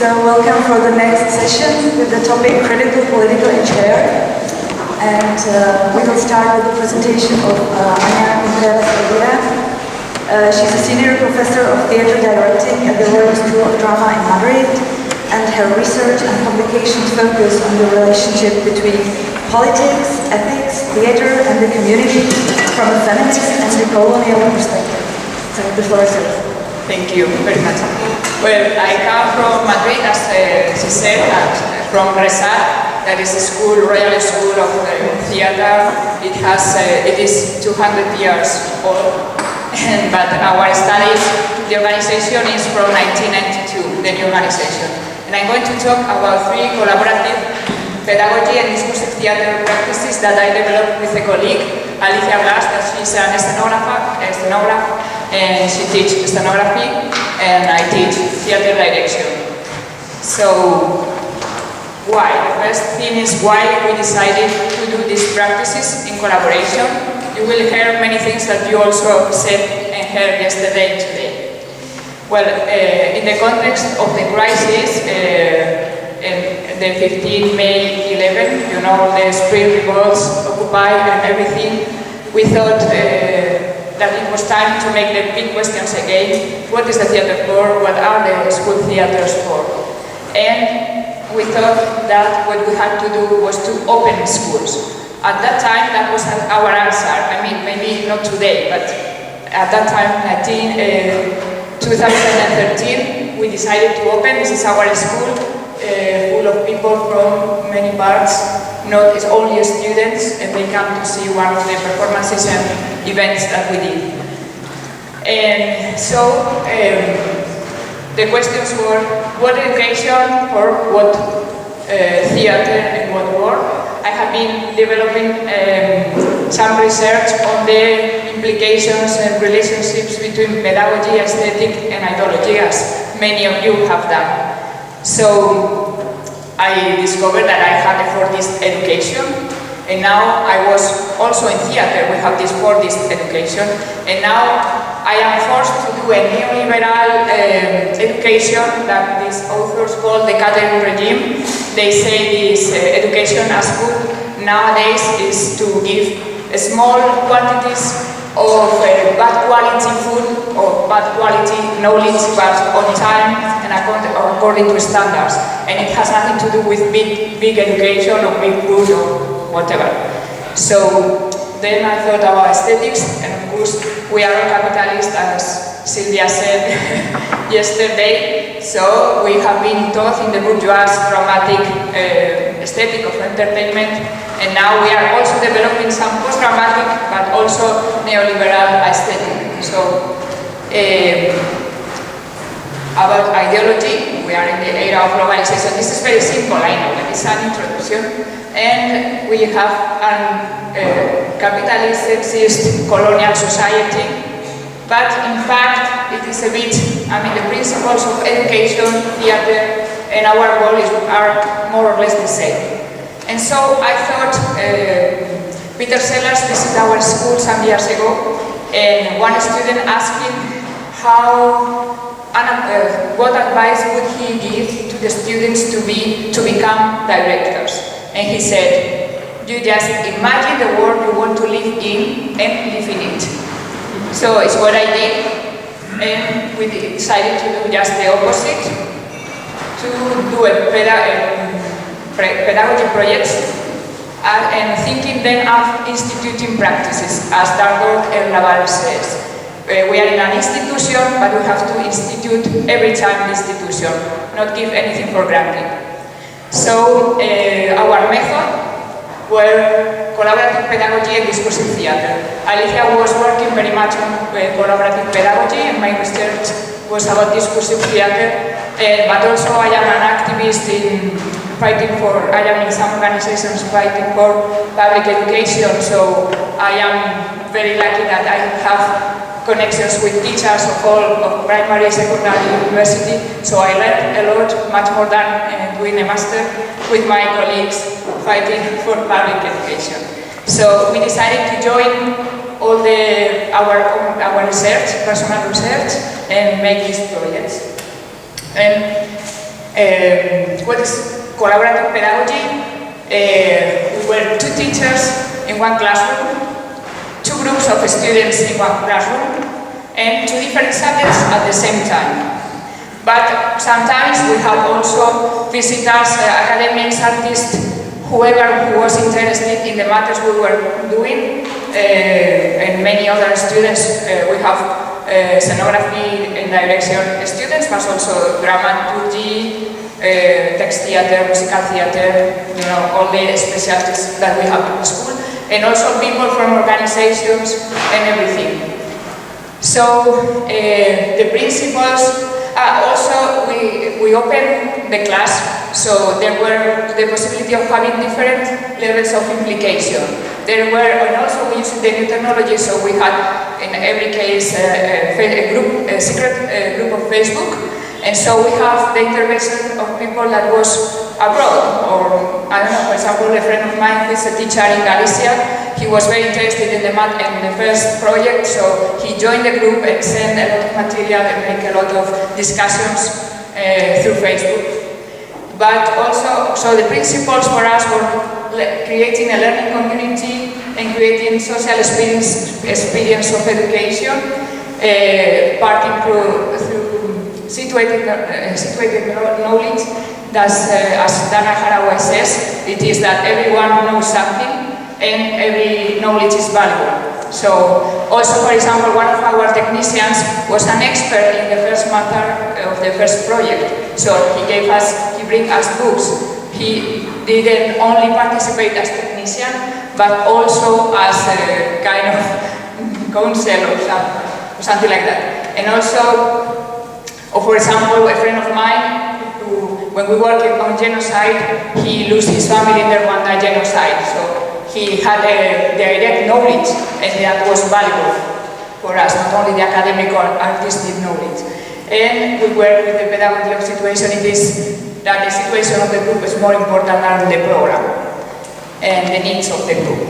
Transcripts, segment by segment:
So welcome for the next session with the topic Critical Political Engineering. And we will start with the presentation of Contreras, Elvira. She's a senior professor of theater directing at the Royal School of Drama in Madrid, and her research and publications focus on the relationship between politics, ethics, theater, and the community from a feminist and decolonial perspective. So the floor is yours. Thank you very much. Well, I come from Madrid, as she said, from RESAD, that is a school, Royal School of Theatre. It is 200 years old, but our studies, the organization is from 1992, the new organization. And I'm going to talk about 3 collaborative pedagogy and discursive theatre practices that I developed with a colleague, Lucia, that she's an stenographer, and she teaches stenography, and I teach theatre direction. So, why? The first thing is why we decided to do these practices in collaboration. You will hear many things that you also said and heard yesterday and today. Well, in the context of the crisis, the 15 May 11, you know, the spring revolts, Occupy and everything, we thought that it was time to make the big questions again. What is the theatre for? What are the school theatres for? And we thought that what we had to do was to open schools. At that time, that was our answer. I mean, maybe not today, but at that time, 2013, we decided to open. This is our school, full of people from many parts. Not only students, and they come to see one of the performances and events that we did. And so, the questions were, what education for what theatre and what work? I have been developing some research on the implications and relationships between pedagogy, aesthetic, and ideology, as many of you have done. So, I discovered that I had a Fordist education, and now I was also in theatre. We have this Fordist education, and now I am forced to do a neoliberal education that these authors call the catering regime. They say this education as food nowadays is to give small quantities of bad quality food or bad quality knowledge, but on time and according to standards. And it has nothing to do with big education or big food or whatever. So then I thought about aesthetics, and of course we are all capitalists, as Sylvia said yesterday. So we have been taught in the bourgeois dramatic aesthetic of entertainment, and now we are also developing some post-dramatic but also neoliberal aesthetic. So about ideology, we are in the era of globalization. This is very simple, I know, but it's an introduction. And we have a capitalist, sexist, colonial society. But in fact, it is a bit, the principles of education, theatre, and our goal are more or less the same. And so I thought, Peter Sellers visited our school some years ago, and one student asked him what advice would he give to the students to become directors. And he said, you just imagine the world you want to live in and live in it. So it's what I did, and we decided to do just the opposite, to do a pedagogy projects, and thinking then of instituting practices, as Dardo and Laval says. We are in an institution, but we have to institute every time the institution, not give anything for granted. So our method were collaborative pedagogy and discursive theatre. Alicia was working very much on collaborative pedagogy, and my research was about discursive theatre, but also I am an activist in some organizations fighting for public education, so I am very lucky that I have connections with teachers of all of primary, secondary, university, so I learned a lot, much more than doing a master with my colleagues fighting for public education. So we decided to join all our research, personal research, and make these projects. And What is collaborative pedagogy? We were 2 teachers in one classroom, 2 groups of students in one classroom, and 2 different subjects at the same time. But sometimes we have also visitors, academics, artists, whoever who was interested in the matters we were doing, and many other students. We have scenography and direction students, but also dramaturgy, text theater, musical theater, you know, all the specialties that we have in the school, and also people from organizations and everything. So the principals, also we opened the class, so there were the possibility of having different levels of implication. There were, and also we used the new technology, so we had in every case a secret group of Facebook, and so we have the intervention of people that was abroad, or I don't know, for example, a friend of mine who is a teacher in Galicia. He was very interested in the first project, so he joined the group and sent a lot of material and make a lot of discussions through Facebook. But also, so the principles for us were creating a learning community and creating social experience of education, parting through situated knowledge. That's, as Dana Haraway says, it is that everyone knows something and every knowledge is valuable. So, also for example, one of our technicians was an expert in the first matter of the first project. So he bring us books. He didn't only participate as technician, but also as a kind of counsel or something like that. And also, for example, a friend of mine, when we worked on genocide, he lost his family in the Rwanda genocide. So he had a direct knowledge, and that was valuable for us, not only the academic or artistic knowledge. And we work with the pedagogy of situation. It is that the situation of the group is more important than the program and the needs of the group.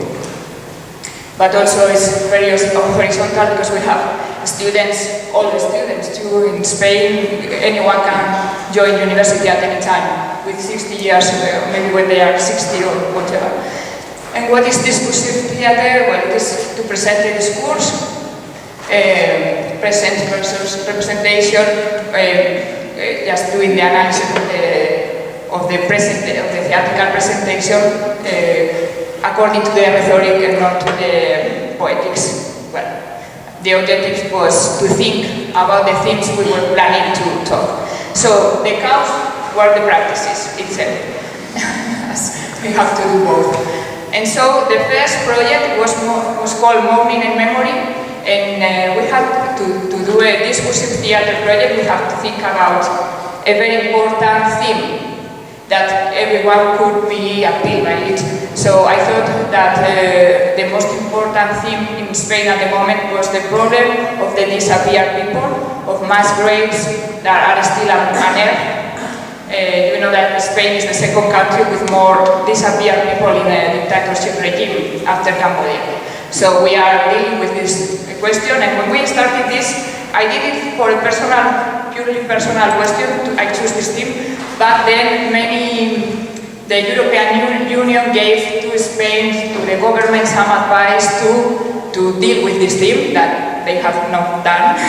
But also it's very horizontal because we have students, all the students too, in Spain. Anyone can join university at any time with 60 years, maybe when they are 60 or whatever. And what is discursive theater? Well, it is to present the discourse, present versus representation, just doing the analysis of the theatrical presentation according to the rhetoric and not to the poetics. Well, the objective was to think about the themes we were planning to talk. So the cows were the practices itself. We have to do both. And so the first project was called Mourning and Memory, and we had to do a discursive theater project. We have to think about a very important theme that everyone could be appealed by it. So I thought that the most important theme in Spain at the moment was the problem of the disappeared people, of mass graves that are still unearthed. You know that Spain is the second country with more disappeared people in a dictatorship regime after Cambodia. So we are dealing with this question, and when we started this, I did it for a purely personal question. I chose this theme, but then the European Union gave to Spain, to the government, some advice to deal with this theme that they have not done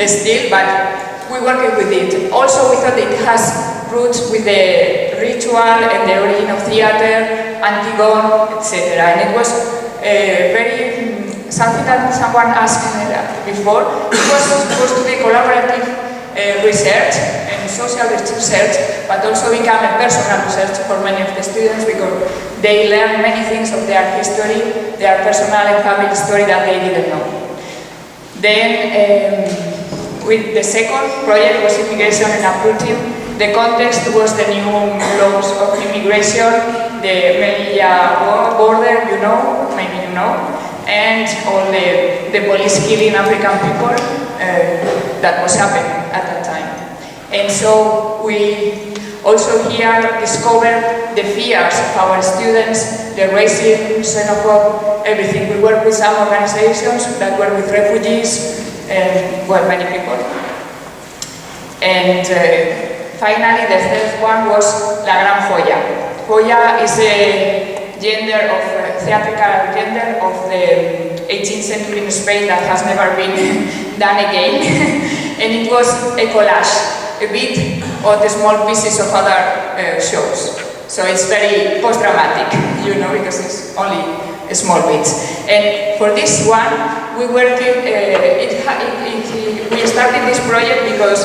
still, but we worked with it. Also, we thought it has roots with the ritual and the origin of theater, Antigone, etc. And it was something that someone asked before. It was supposed to be collaborative research and social research, but also become a personal research for many of the students because they learn many things of their history, their personal and family story that they didn't know. Then, with the second project was immigration and uprooting. The context was the new laws of immigration, the Melilla border, you know, maybe you know, and all the police killing African people that was happening at that time. And so we also here discovered the fears of our students, the racism, xenophobia, everything. We work with some organizations that work with refugees and, well, many people. And finally, the third one was La Gran Joya. Joya is a gender of theatrical gender of the 18th century in Spain that has never been done again. And it was a collage, a bit of the small pieces of other shows. So it's very post-dramatic, you know, because it's only a small bit. And for this one, we started this project because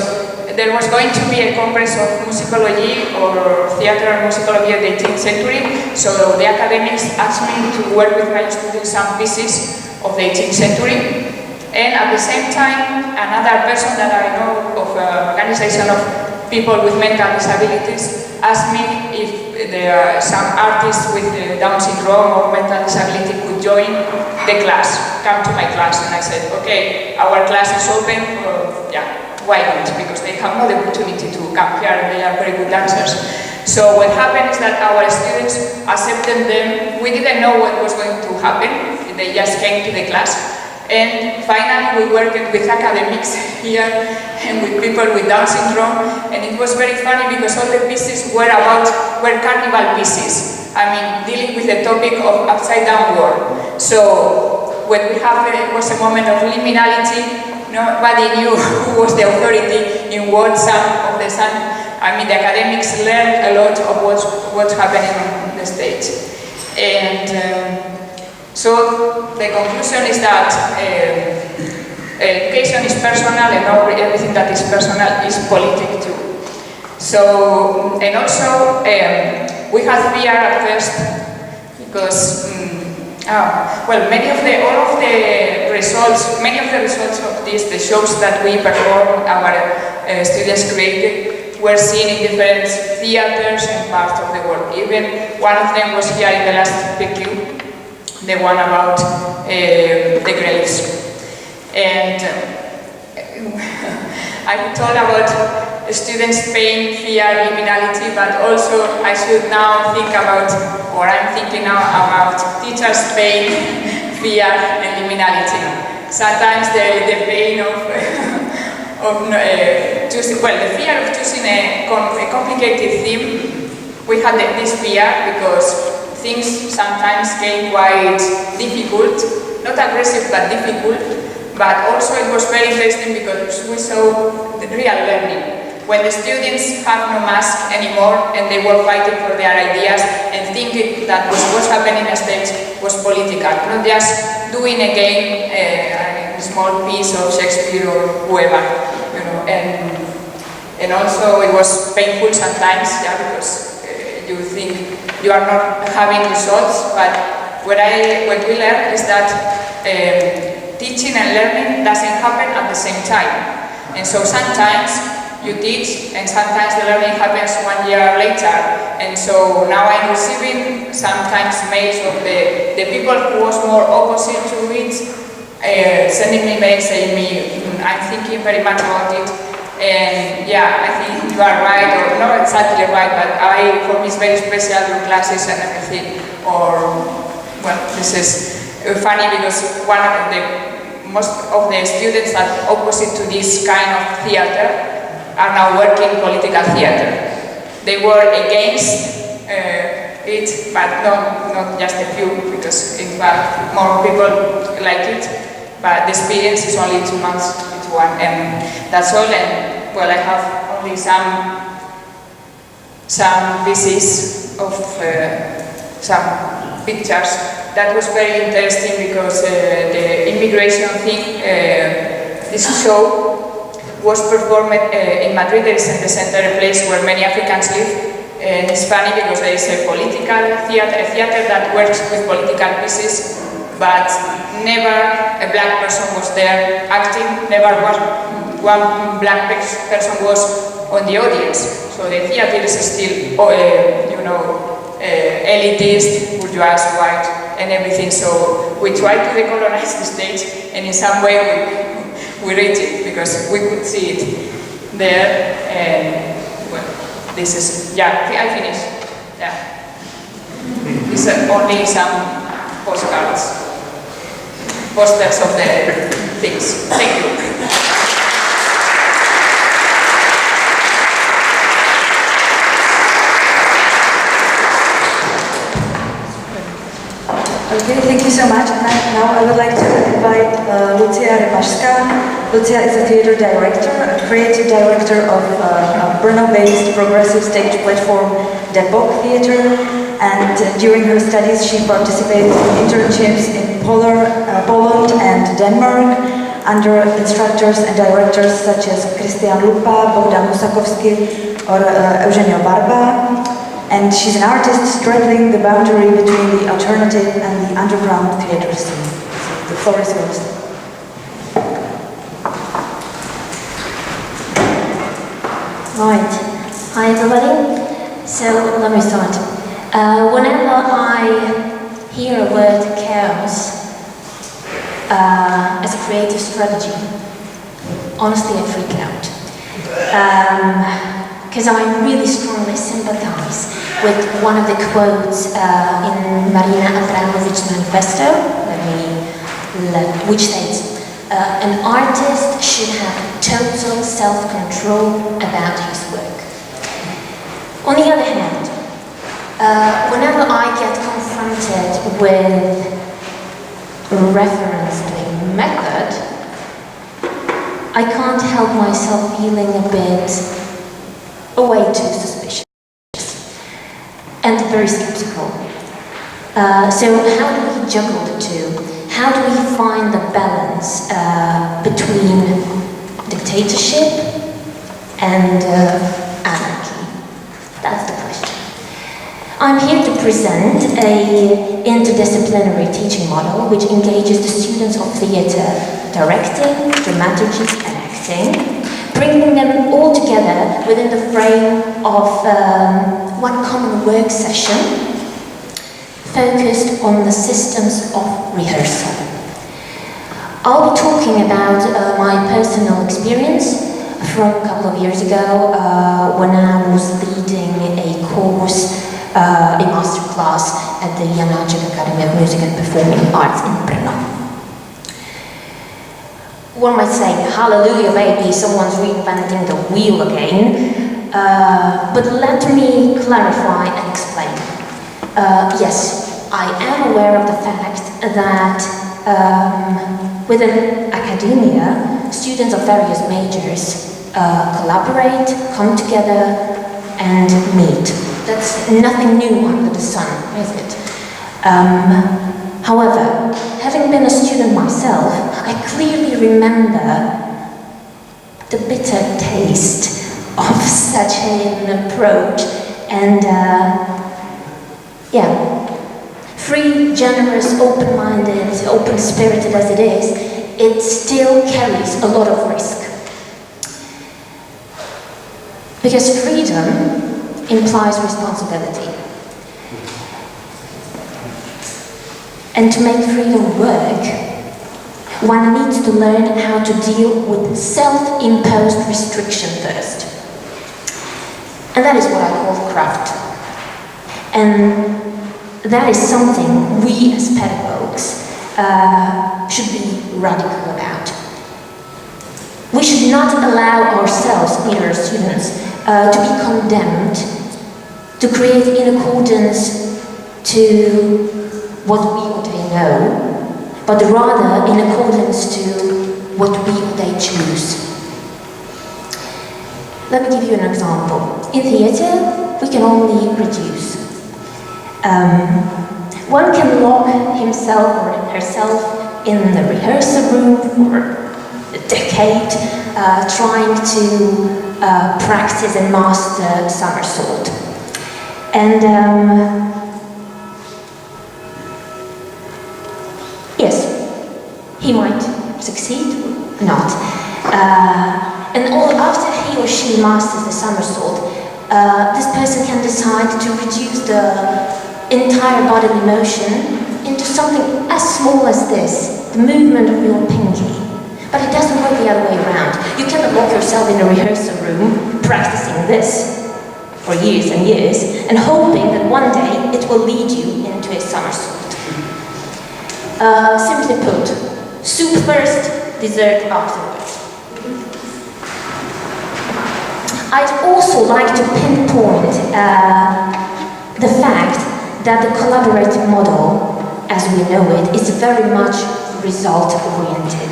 there was going to be a congress of musicology or theater and musicology of the 18th century. So the academics asked me to work with my students some pieces of the 18th century. And at the same time, another person that I know of an organization of people with mental disabilities asked me if there are some artists with Down syndrome or mental disability could join the class, come to my class. And I said, okay, our class is open, why not? Because they have no opportunity to come here and they are very good dancers. So what happened is that our students accepted them. We didn't know what was going to happen. They just came to the class. And finally we worked with academics here and with people with Down syndrome, and it was very funny because all the pieces were carnival pieces. I mean, dealing with the topic of upside down world. So when we have was a moment of liminality, nobody knew who was the authority in what side of the sun. I mean, the academics learned a lot of what's happening on the stage. And so the conclusion is that education is personal, and everything that is personal is political too. So, and also we had fear at first because many of the results of this, the shows that we perform, our students created, were seen in different theaters and parts of the world. Even one of them was here in the last PQ. The one about the graves. And I told about students' pain, fear, liminality, but also I should now think about, or I'm thinking now about teachers' pain, fear, and liminality. Sometimes the pain of choosing, the fear of choosing a complicated theme. We had this fear because things sometimes came quite difficult, not aggressive but difficult, but also it was very interesting because we saw the real learning. When the students have no mask anymore and they were fighting for their ideas and thinking that what was happening on stage was political, not just doing again a small piece of Shakespeare or whoever, you know. And also it was painful sometimes, because you think you are not having results, but what we learned is that teaching and learning doesn't happen at the same time. And so sometimes you teach and sometimes the learning happens 1 year later. And so now I'm receiving sometimes mails of the people who was more opposite to it, sending me mails saying I'm thinking very much about it. And I think you are right, or not exactly right, but for me it's very special, your classes and everything. This is funny because most of the students that are opposite to this kind of theater are now working political theater. They were against it, but not just a few, because in fact more people like it, but the experience is only 2 months. And that's all. And I have only some pieces of some pictures. That was very interesting because the immigration thing, this show was performed in Madrid. There is in the center a place where many Africans live. And it's funny because there is a political theater, a theater that works with political pieces, but never a black person was there acting, never one black person was on the audience. So the theater is still, elitist, bourgeois, white, and everything. So we tried to decolonize the stage, and in some way we reached it because we could see it there. And this is, I finished. These are only some posters of the things. Thank you. Okay, thank you so much. And now I would like to invite Lucia Repašská. Lucia is a theater director, a creative director of a Brno-based progressive stage platform Depok Theater. And during her studies, she participated in internships in Poland and Denmark under instructors and directors such as Christian Lupa, Bogdan Musakovsky, or Eugenio Barba. And she's an artist straddling the boundary between the alternative and the underground theater scene. The floor is yours. Right. Hi everybody. So let me start. Whenever I hear a word chaos as a creative strategy, honestly I freak out. Because I really strongly sympathize with one of the quotes in Marina Abramovich's manifesto, which states, an artist should have total self-control about his work. On the other hand, whenever I get confronted with reference to a method, I can't help myself feeling a bit way too suspicious and very skeptical. So how do we juggle the two? How do we find the balance between dictatorship and anarchy? That's the question. I'm here to present an interdisciplinary teaching model which engages the students of theatre, directing, dramaturgy and acting, bringing them all together within the frame of one common work session focused on the systems of rehearsal. I'll be talking about my personal experience from a couple of years ago when I was leading a course, a masterclass at the Janáček Academy of Music and Performing Arts in Brno. One might say, hallelujah, maybe someone's reinventing the wheel again. But let me clarify and explain. Yes, I am aware of the fact that within academia, students of various majors collaborate, come together, and meet. That's nothing new under the sun, is it? However, having been a student myself, I clearly remember the bitter taste of such an approach and free, generous, open-minded, open-spirited as it is, it still carries a lot of risk. Because freedom implies responsibility. And to make freedom work, one needs to learn how to deal with self-imposed restriction first. And that is what I call craft. And that is something we as pedagogues should be radical about. We should not allow ourselves, neither as students, to be condemned to create in accordance to what we or they know, but rather in accordance to what we or they choose. Let me give you an example. In theatre, we can only reduce. One can lock himself or herself in the rehearsal room for a decade, trying to practice and master somersault. And yes, he might succeed or not. And after he or she masters the somersault, this person can decide to reduce the entire bodily motion into something as small as this, the movement of your pinky. But it doesn't work the other way around. You cannot lock yourself in a rehearsal room practicing this for years and years and hoping that one day it will lead you into a somersault. Simply put, soup first, dessert afterwards. I'd also like to pinpoint the fact that the collaborative model as we know it, is very much result-oriented.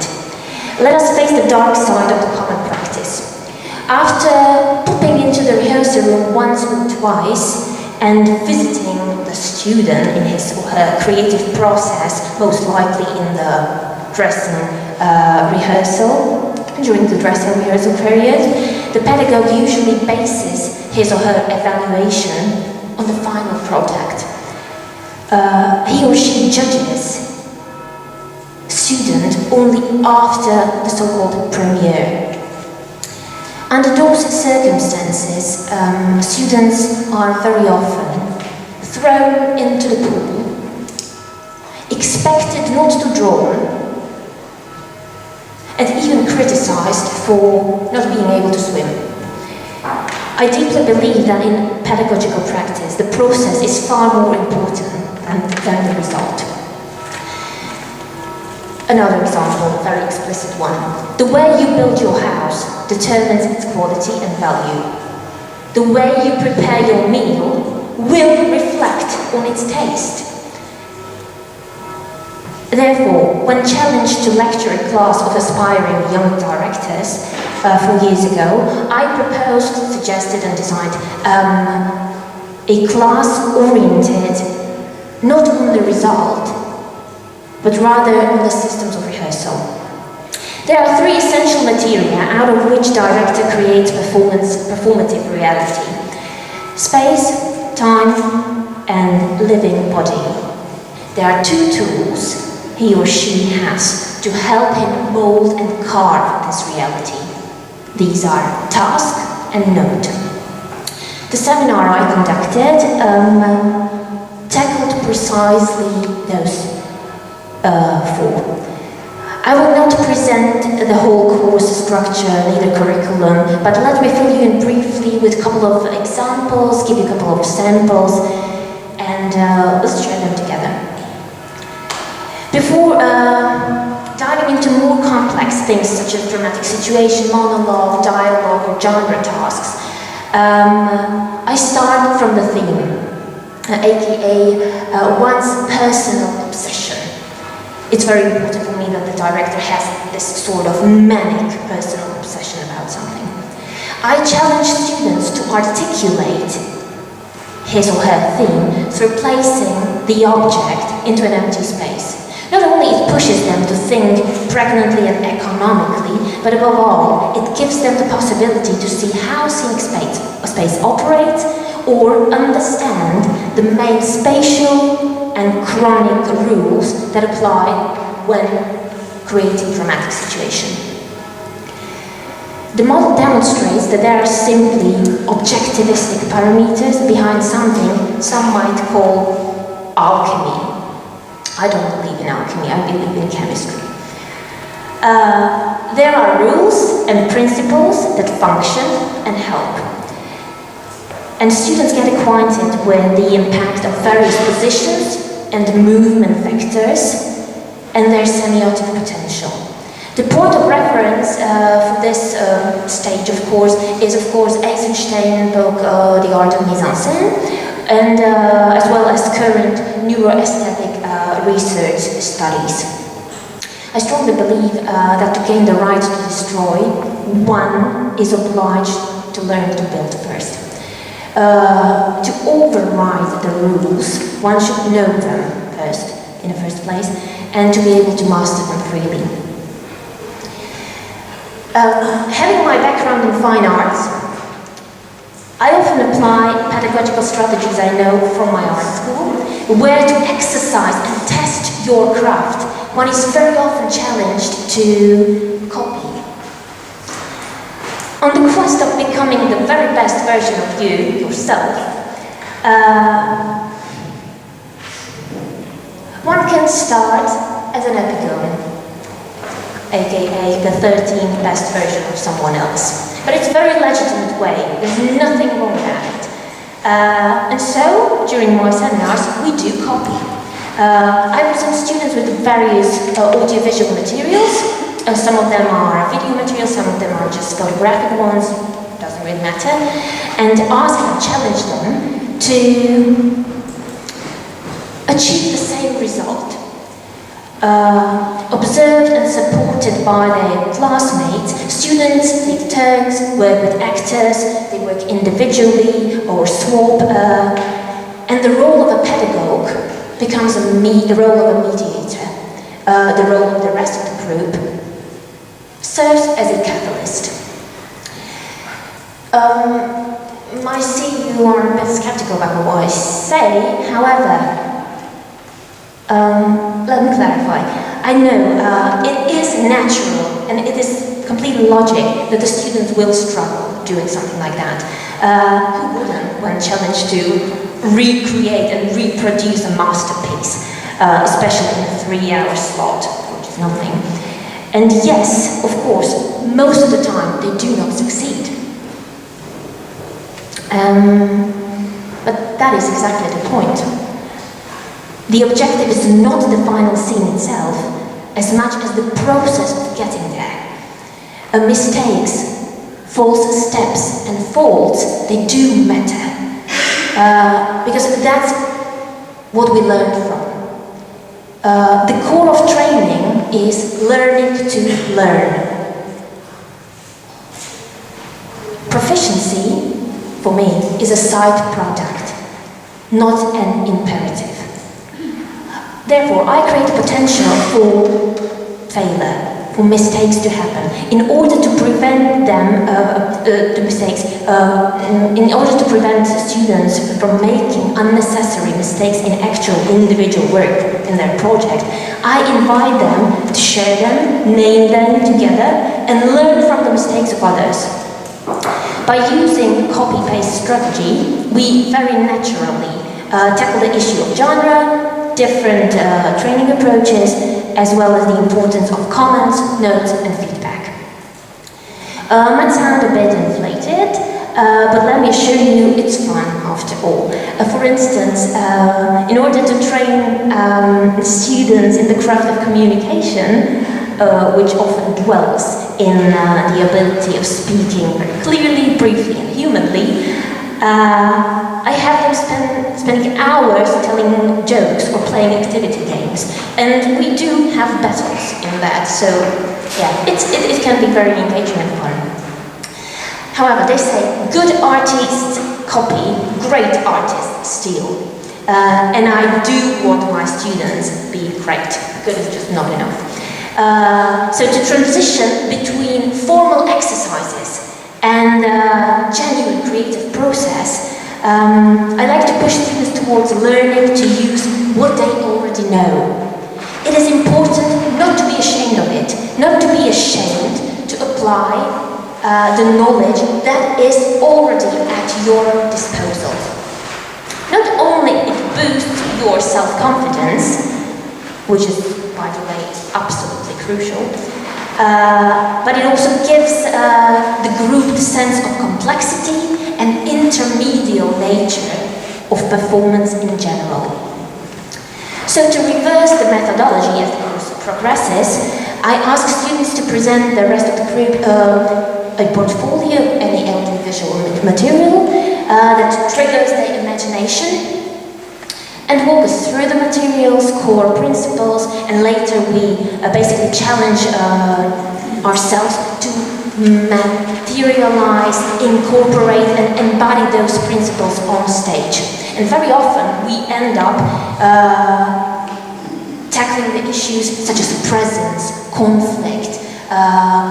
Let us face the dark side of the common practice. After popping into the rehearsal room once or twice and visiting the student in his or her creative process, most likely in the dressing rehearsal, during the dressing rehearsal period, the pedagogue usually bases his or her evaluation on the final product. He or she judges student only after the so-called premiere. Under those circumstances, students are very often thrown into the pool, expected not to drown, and even criticized for not being able to swim. I deeply believe that in pedagogical practice, the process is far more important than the result. Another example, a very explicit one. The way you build your house determines its quality and value. The way you prepare your meal will reflect on its taste. Therefore, when challenged to lecture a class of aspiring young directors 4 years ago, I proposed, suggested and designed a class oriented not on the result, but rather on the systems of rehearsal. There are 3 essential materia out of which director creates performative reality: space, time, and living body. There are 2 tools he or she has to help him mold and carve this reality. These are task and note. The seminar I conducted tackled precisely those 4. I will not present the whole course structure, neither curriculum, but let me fill you in briefly with a couple of examples, give you a couple of samples, and let's share them together. Before diving into more complex things such as dramatic situation, monologue, dialogue, or genre tasks, I start from the theme, aka one's personal obsession. It's very important for me that the director has this sort of manic personal obsession about something. I challenge students to articulate his or her theme through placing the object into an empty space. Not only it pushes them to think pregnantly and economically, but above all, it gives them the possibility to see how seeing space operates or understand the main spatial and chronic rules that apply when creating dramatic situation. The model demonstrates that there are simply objectivistic parameters behind something some might call alchemy. I don't believe in alchemy, I believe in chemistry. There are rules and principles that function and help. And students get acquainted with the impact of various positions and movement vectors and their semiotic potential. The point of reference for this stage, of course, is Eisenstein's book, The Art of Mise en Scène, and as well as current neuroaesthetic research studies. I strongly believe that to gain the right to destroy, one is obliged to learn to build first. To override the rules, one should know them first, in the first place, and to be able to master them freely. Having my background in fine arts, I often apply pedagogical strategies I know from my art school, where to exercise and test your craft. One is very often challenged to copy. On the quest of becoming the very best version of you, yourself, one can start as an epigone, aka the 13th best version of someone else. But it's a very legitimate way, there's nothing wrong with it. And so, during my seminars, we do copy. I present students with various audiovisual materials. Some of them are video materials, some of them are just photographic ones, doesn't really matter. And ask and challenge them to achieve the same result. Observed and supported by their classmates, students take turns, work with actors, they work individually or swap, and the role of a pedagogue becomes the role of a mediator. The role of the rest of the group serves as a catalyst. I see you are a bit skeptical about what I say, however, let me clarify. I know it is natural and it is completely logic that the students will struggle doing something like that. Who wouldn't when challenged to recreate and reproduce a masterpiece, especially in a 3-hour slot, which is nothing. And yes, of course, most of the time they do not succeed. But that is exactly the point. The objective is not the final scene itself, as much as the process of getting there. Mistakes, false steps and faults, they do matter. Because that's what we learn from. The core of training is learning to learn. Proficiency, for me, is a side product, not an imperative. Therefore, I create potential for failure, for mistakes to happen, in order to prevent them, in order to prevent students from making unnecessary mistakes in actual individual work in their project. I invite them to share them, name them together, and learn from the mistakes of others. By using copy-paste strategy, we very naturally tackle the issue of genre, different training approaches, as well as the importance of comments, notes, and feedback. Might sound a bit inflated, but let me assure you it's fun after all. For instance, in order to train students in the craft of communication, which often dwells in the ability of speaking very clearly, briefly, and humanly, I have them spending hours telling jokes or playing activity games, and we do have battles in that, so yeah, it can be very engaging and fun. However, they say good artists copy, great artists steal, and I do want my students be great. Good is just not enough. So to transition between formal exercises and genuine creative process, I like to push students towards learning to use what they already know. It is important not to be ashamed of it, not to be ashamed to apply the knowledge that is already at your disposal. Not only it boosts your self-confidence, which is, by the way, absolutely crucial, but it also gives the group the sense of complexity and intermediate nature of performance in general. So to reverse the methodology as the course progresses, I ask students to present the rest of the group a portfolio of any audiovisual material that triggers their imagination, and walk us through the material's core principles, and later we basically challenge ourselves to materialize, incorporate and embody those principles on stage. And very often we end up tackling the issues such as presence, conflict,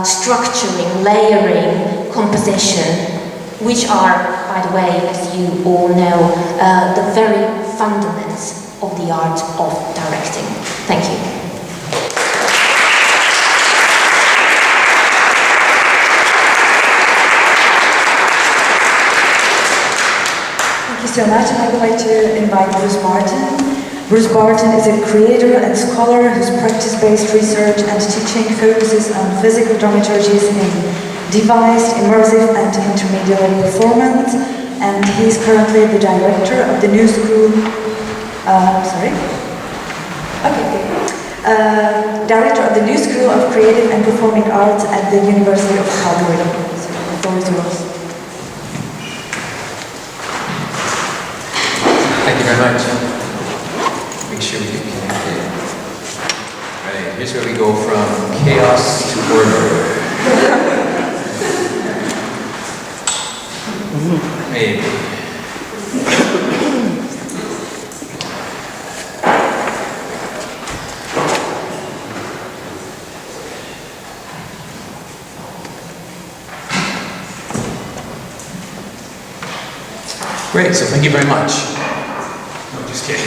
structuring, layering, composition, which are, by the way, as you all know, the very fundamentals of the art of directing. Thank you. Thank you so much. I would like to invite Bruce Barton. Bruce Barton is a creator and scholar whose practice-based research and teaching focuses on physical dramaturgies in devised, immersive and intermediate performance, and he is currently the director of the new school, director of the new School of Creative and Performing Arts at the University of Calgary. So the floor is yours. Thank you very much. We Here's where we go from chaos to order. Maybe. Great, so thank you very much. No, just kidding.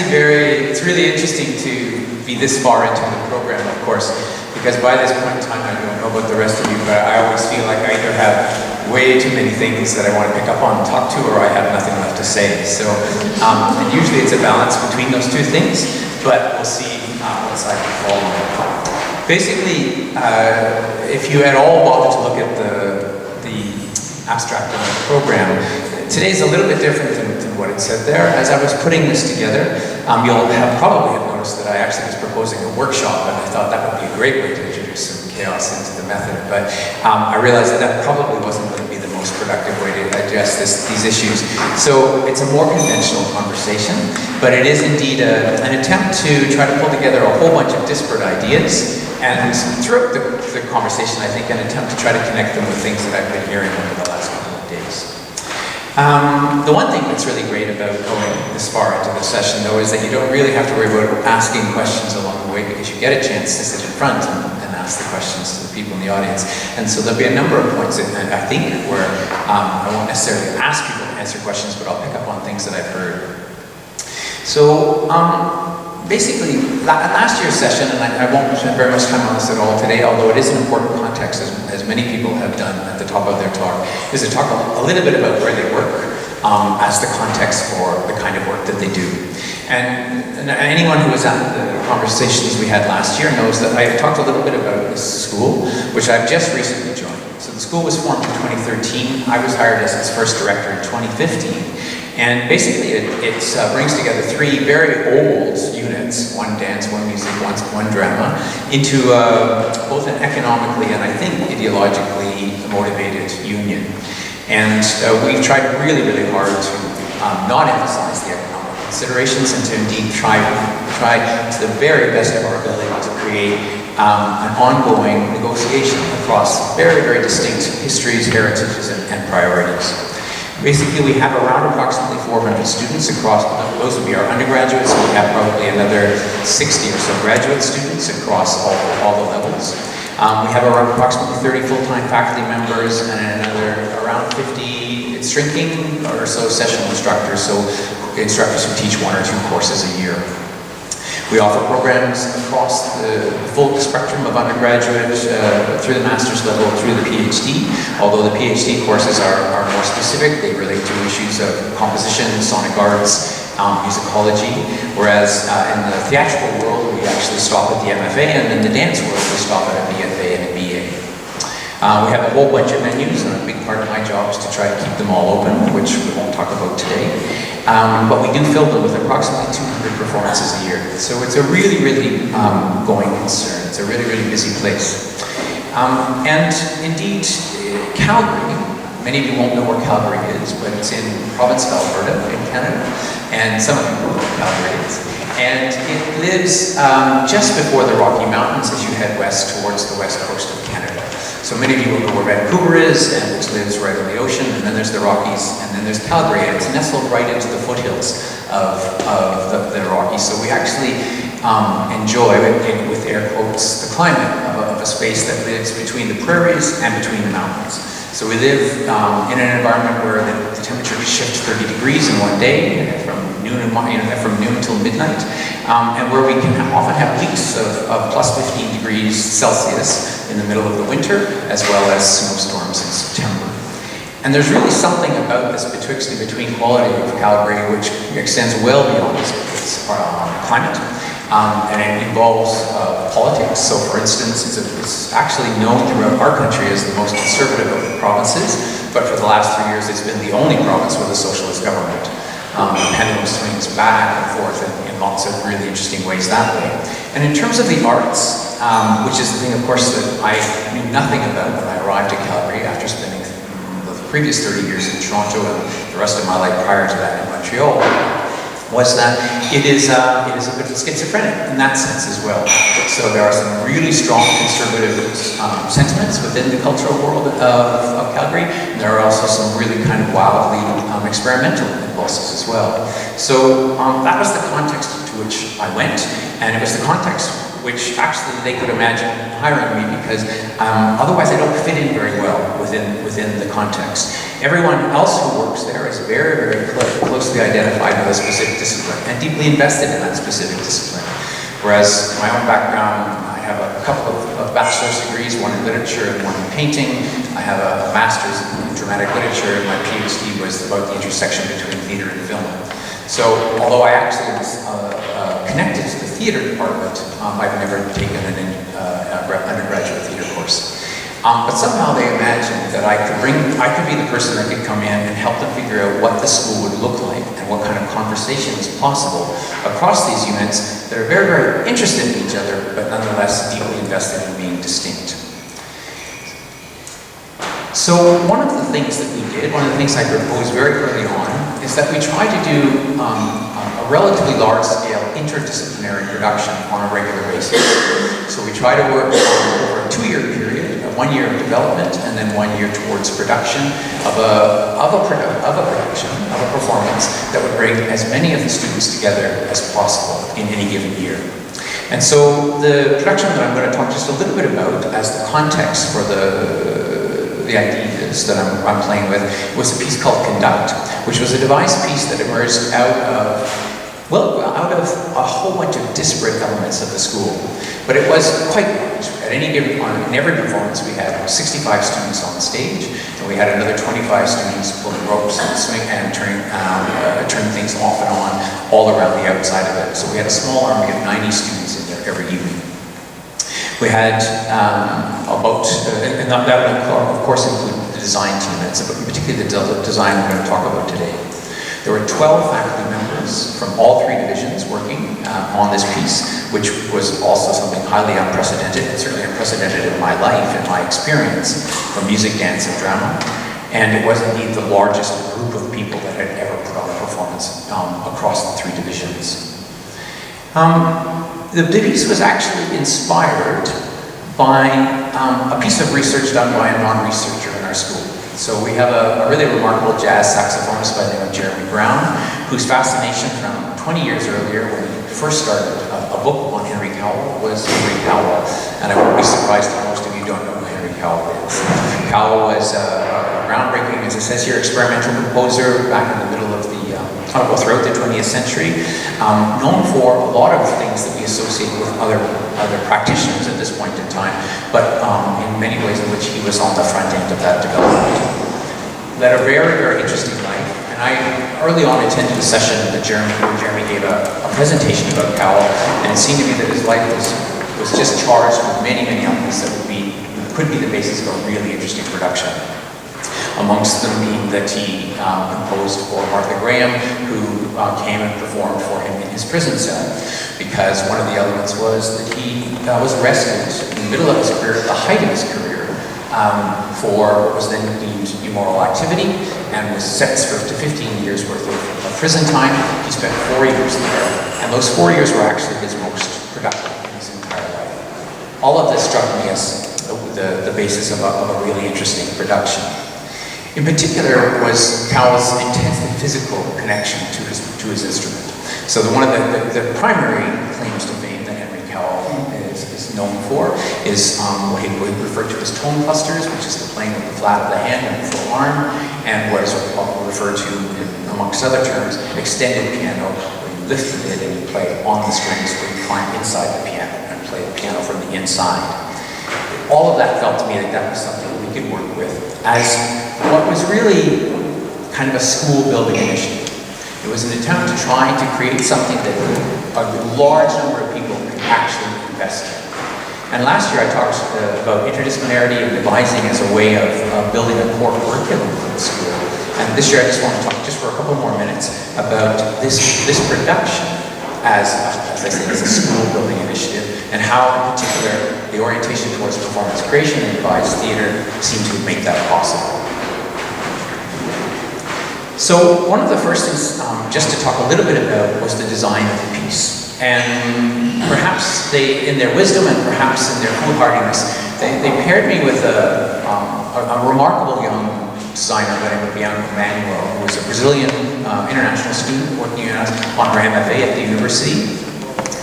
It's really interesting to be this far into the program, of course, because by this point in time, I don't know about the rest of you, but I always feel like I either have way too many things that I want to pick up on and talk to, or I have nothing left to say. So, and usually it's a balance between those two things, but we'll see what side we fall on. Basically, if you at all bother to look at the abstract of the program, today's a little bit different than what it said there. As I was putting this together, you'll probably have noticed that I actually was proposing a workshop, and I thought that would be a great way to introduce some chaos into the method, but I realized that probably wasn't going to be the most productive way to address these issues. So it's a more conventional conversation, but it is indeed an attempt to try to pull together a whole bunch of disparate ideas, and throughout the conversation, I think, an attempt to try to connect them with things that I've been hearing over the last couple of days. The one thing that's really great about going this far into the session, though, is that you don't really have to worry about asking questions along the way, because you get a chance to sit in front and ask the questions to the people in the audience. And so there'll be a number of points, I think, where I won't necessarily ask people to answer questions, but I'll pick up on things that I've heard. So, basically, last year's session, and I won't spend very much time on this at all today, although it is an important context, as many people have done at the top of their talk, is to talk a little bit about where they work as the context for the kind of work that they do. And anyone who was at the conversations we had last year knows that I talked a little bit about this school, which I've just recently joined. So the school was formed in 2013. I was hired as its first director in 2015. And basically, it brings together three very old units, one dance, one music, one drama, into both an economically and I think ideologically motivated union. And we've tried really, really hard to not emphasize the economic considerations and to indeed try to the very best of our ability to create an ongoing negotiation across very, very distinct histories, heritages, and priorities. Basically, we have around approximately 400 students across, those would be our undergraduates, and we have probably another 60 or so graduate students across all the levels. We have around approximately 30 full-time faculty members and another around 50, it's shrinking, or so session instructors, so instructors who teach 1 or 2 courses a year. We offer programs across the full spectrum of undergraduate, through the master's level, through the PhD. Although the PhD courses are more specific, they relate to issues of composition, sonic arts, musicology, whereas in the theatrical world, we actually stop at the MFA, and in the dance world, we stop at a BFA and a BA. We have a whole bunch of menus, and a big part of my job is to try to keep them all open, which we won't talk about today. But we do fill them with approximately 200 performances a year. So it's a really, really going concern. It's a really, really busy place. And indeed, Calgary, many of you won't know where Calgary is, but it's in the province of Alberta in Canada. And some of you know where Calgary is. And it lives just before the Rocky Mountains as you head west towards the west coast of Canada. So many of you will know where Vancouver is, and which lives right on the ocean, and then there's the Rockies, and then there's Calgary, and it's nestled right into the foothills of the Rockies. So we actually enjoy, with air quotes, the climate of a space that lives between the prairies and between the mountains. So we live in an environment where the temperature shifts 30 degrees in one day, from noon until midnight, and where we can often have weeks of plus 15 degrees Celsius in the middle of the winter, as well as snowstorms in September. And there's really something about this between quality of Calgary, which extends well beyond its climate, and it involves politics. So for instance, it's actually known throughout our country as the most conservative of the provinces, but for the last 3 years it's been the only province with a socialist government. The pendulum swings back and forth in lots of really interesting ways that way. And in terms of the arts, which is the thing, of course, that I knew nothing about when I arrived at Calgary after spending the previous 30 years in Toronto and the rest of my life prior to that in Montreal. was that it is a bit schizophrenic in that sense as well. So there are some really strong conservative sentiments within the cultural world of Calgary, and there are also some really kind of wildly experimental impulses as well. So that was the context to which I went, and it was the context which actually they could imagine hiring me, because otherwise I don't fit in very well within the context. Everyone else who works there is very, very closely identified with a specific discipline and deeply invested in that specific discipline. Whereas my own background, I have a couple of bachelor's degrees, one in literature and one in painting. I have a master's in dramatic literature, and my PhD was about the intersection between theater and film. So although I actually was connected to the theater department, I've never taken an undergraduate theater course. But somehow they imagined that I could be the person that could come in and help them figure out what the school would look like and what kind of conversation is possible across these units that are very, very interested in each other, but nonetheless deeply invested in being distinct. So one of the things that we did, one of the things I proposed very early on, is that we tried to do a relatively large-scale interdisciplinary production on a regular basis. So we try to work over a 2-year period, 1 year of development, and then 1 year towards production of a performance that would bring as many of the students together as possible in any given year. And so the production that I'm going to talk just a little bit about as the context for the ideas that I'm playing with was a piece called Conduct, which was a devised piece that emerged out of a whole bunch of disparate elements of the school. But it was quite large. At any given time, in every performance, we had 65 students on stage, and we had another 25 students pulling ropes and swing and turning things off and on all around the outside of it. So we had a small army of 90 students in there every evening. We had and that would of course include the design team, and particularly the design we're going to talk about today. There were 12 faculty members from all 3 divisions working on this piece, which was also something highly unprecedented, and certainly unprecedented in my life and my experience from music, dance, and drama. And it was indeed the largest group of people that had ever put on a performance across the 3 divisions. The piece was actually inspired by a piece of research done by a non-researcher in our school. So we have a really remarkable jazz saxophonist by the name of Jeremy Brown, whose fascination from 20 years earlier, when he first started a book on Henry Cowell, was Henry Cowell. And I won't be surprised if most of you don't know who Henry Cowell is. Cowell was a groundbreaking, as it says here, experimental composer back in the middle of the throughout the 20th century, known for a lot of things that we associate with other practitioners at this point in time, but in many ways in which he was on the front end of that development. Led a very, very interesting life, and I early on attended a session where Jeremy gave a presentation about Cowell, and it seemed to me that his life was just charged with many, many elements that could be the basis of a really interesting production. Amongst them being that he composed for Martha Graham, who came and performed for him in his prison cell, because one of the elements was that he was arrested in the middle of his career, at the height of his career, for what was then deemed immoral activity, and was sentenced to 15 years worth of prison time. He spent 4 years there, and those 4 years were actually his most productive in his entire life. All of this struck me as the basis of a really interesting production. In particular was Cowell's intensely physical connection to his instrument. So one of the primary claims to fame that Henry Cowell is known for is what he would refer to as tone clusters, which is the playing with the flat of the hand and the full arm, and what is referred to, amongst other terms, extended piano, where you lift the lid and you play on the strings, where you climb inside the piano and play the piano from the inside. All of that felt to me like that was something we could work with as what was really kind of a school building initiative. It was an attempt to try to create something that a large number of people could actually invest in. And last year I talked about interdisciplinarity and devising as a way of building a core curriculum for the school. And this year I just want to talk just for a couple more minutes about this production as I say, as a school building initiative, and how in particular the orientation towards performance creation and devised theater seem to make that possible. So one of the first things, just to talk a little bit about, was the design of the piece. And perhaps they, in their wisdom and perhaps in their foolhardiness, they paired me with a remarkable young designer by the name of Bianca Manuel, who was a Brazilian international student working on her MFA at the university,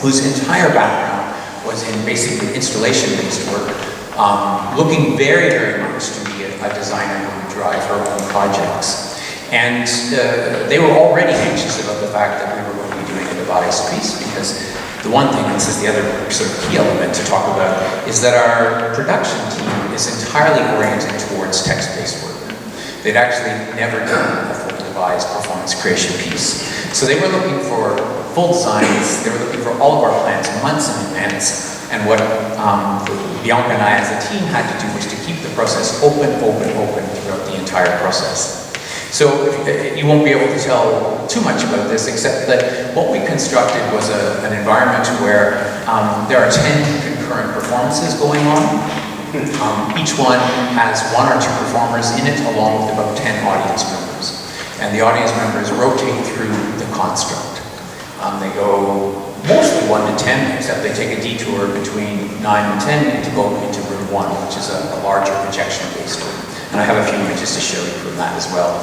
whose entire background was in basically installation-based work, looking very, very much to be a designer who would drive her own projects. And they were already anxious about the fact that we were going to be doing a devised piece, because the one thing, and this is the other sort of key element to talk about, is that our production team is entirely oriented towards text-based work. They'd actually never done a full devised performance creation piece. So they were looking for full designs, they were looking for all of our plans months in advance, and what Bianca and I as a team had to do was to keep the process open throughout the entire process. So you won't be able to tell too much about this, except that what we constructed was an environment where there are 10 concurrent performances going on. Each one has 1 or 2 performers in it, along with about 10 audience members. And the audience members rotate through the construct. They go mostly 1 to 10, except they take a detour between 9 and 10 to go into room 1, which is a larger projection-based room. And I have a few images to show you from that as well.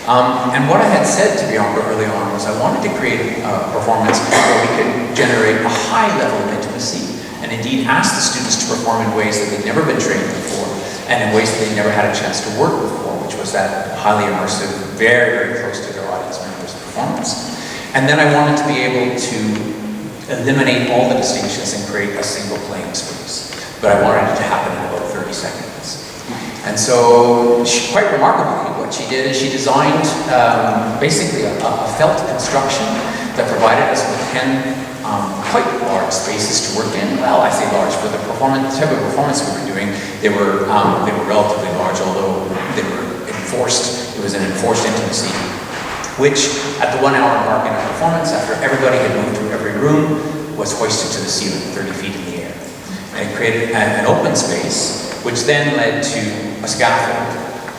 And what I had said to Bianca early on was I wanted to create a performance where we could generate a high level of intimacy, and indeed ask the students to perform in ways that they'd never been trained before, and in ways that they'd never had a chance to work before, which was that highly immersive, very, very close to their audience members' performance. And then I wanted to be able to eliminate all the distinctions and create a single playing space. But I wanted it to happen in about 30 seconds. And so, quite remarkably, what she did is she designed basically a felt construction that provided us with 10 quite large spaces to work in. Well, I say large, for the type of performance we were doing, they were relatively large, although they were enforced. It was an enforced intimacy, which at the 1 hour mark in a performance, after everybody had moved through every room, was hoisted to the ceiling, 30 feet in the air. And it created an open space, which then led to a scaffold,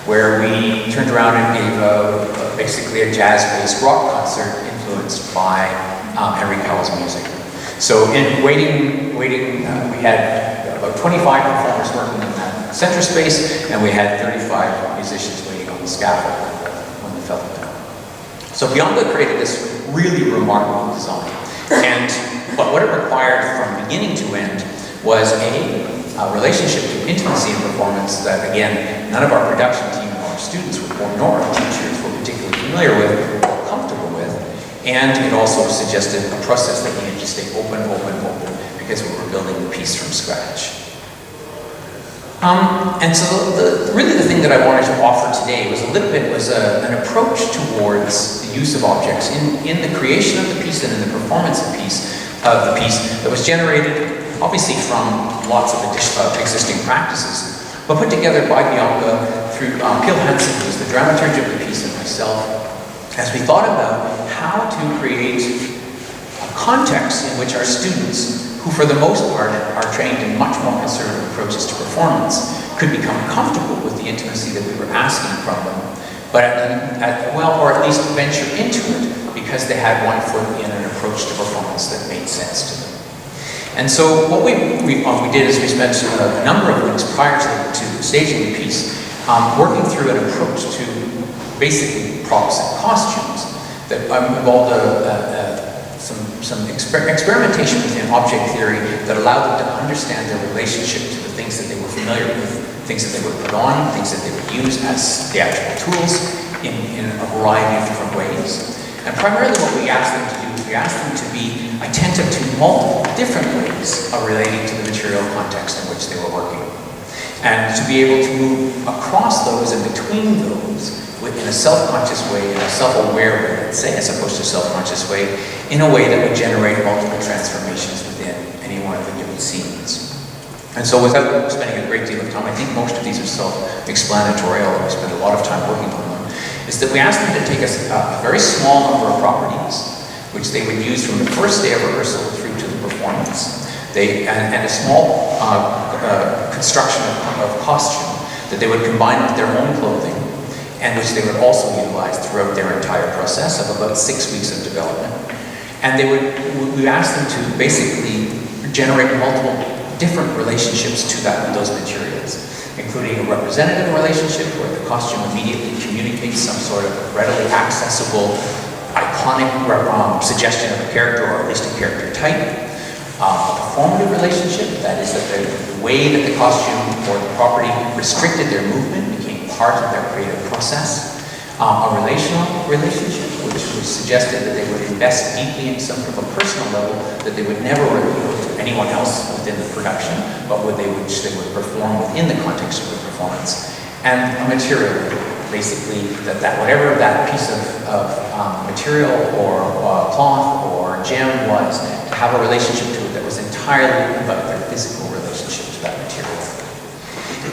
where we turned around and gave basically a jazz-based rock concert influenced by Henry Cowell's music. So in waiting, we had about 25 performers working in that center space, and we had 35 musicians waiting on the scaffold when the felt it down. So Bianca created this really remarkable design. But what it required from beginning to end was a relationship to intimacy and performance that, again, none of our production team or students nor our teachers were particularly familiar with or comfortable with. And it also suggested a process that needed to stay open, because we were building the piece from scratch. And so really the thing that I wanted to offer today was an approach towards the use of objects in the creation of the piece and in the performance of the piece that was generated obviously from lots of existing practices, but put together by Bianca through Pil Hansen, who was the dramaturg of the piece, and myself, as we thought about how to create a context in which our students, who for the most part are trained in much more conservative approaches to performance, could become comfortable with the intimacy that we were asking from them, but or at least venture into it because they had one foot in an approach to performance that made sense to them. And so what we did is we spent a number of weeks prior to staging the piece working through an approach to basically props and costumes that involved some experimentation within object theory that allowed them to understand their relationship to the things that they were familiar with, things that they would put on, things that they would use as theatrical tools in a variety of different ways. And primarily what we asked them to do is we asked them to be attentive to multiple different ways of relating to the material context in which they were working. And to be able to move across those and between those in a self-conscious way, in a self-aware way, let's say, as opposed to a self-conscious way, in a way that would generate multiple transformations within any one of the given scenes. And so without spending a great deal of time, I think most of these are self-explanatory, although we spent a lot of time working on them, is that we asked them to take a very small number of properties, which they would use from the first day of rehearsal through to the performance, and a small construction of costume that they would combine with their own clothing, and which they would also utilize throughout their entire process of about 6 weeks of development. And we asked them to basically generate multiple different relationships to those materials, including a representative relationship where the costume immediately communicates some sort of readily accessible, iconic suggestion of a character, or at least a character type. A performative relationship, that is that the way that the costume or the property restricted their movement became part of their creative process. A relational relationship, which was suggested that they would invest deeply in some sort of a personal level that they would never reveal to anyone else within the production, but which they would perform within the context of the performance. And a material, basically, that whatever that piece of material or cloth or gem was, to have a relationship to it that was entirely about their physical relationship to that material.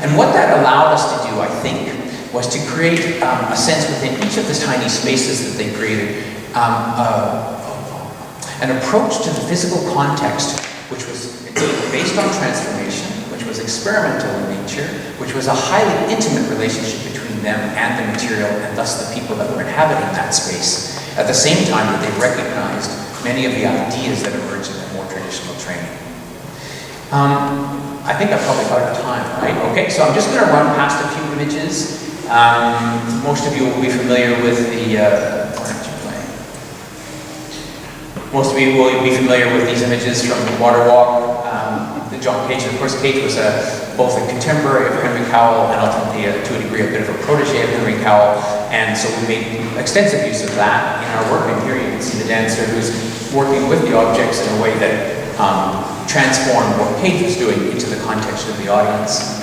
And what that allowed us to do, I think, was to create a sense within each of the tiny spaces that they created, an approach to the physical context, which was based on transformation, which was experimental in nature, which was a highly intimate relationship between them and the material, and thus the people that were inhabiting that space, at the same time that they recognized many of the ideas that emerged in their more traditional training. I think I've probably got time, right? Okay, so I'm just going to run past a few images. Most of you will be familiar with most of you will be familiar with these images from the Water Walk. John Cage, and of course Cage was both a contemporary of Henry Cowell and ultimately, to a degree, a bit of a protege of Henry Cowell. And so we made extensive use of that in our work. And here you can see the dancer who's working with the objects in a way that transformed what Cage was doing into the context of the audience.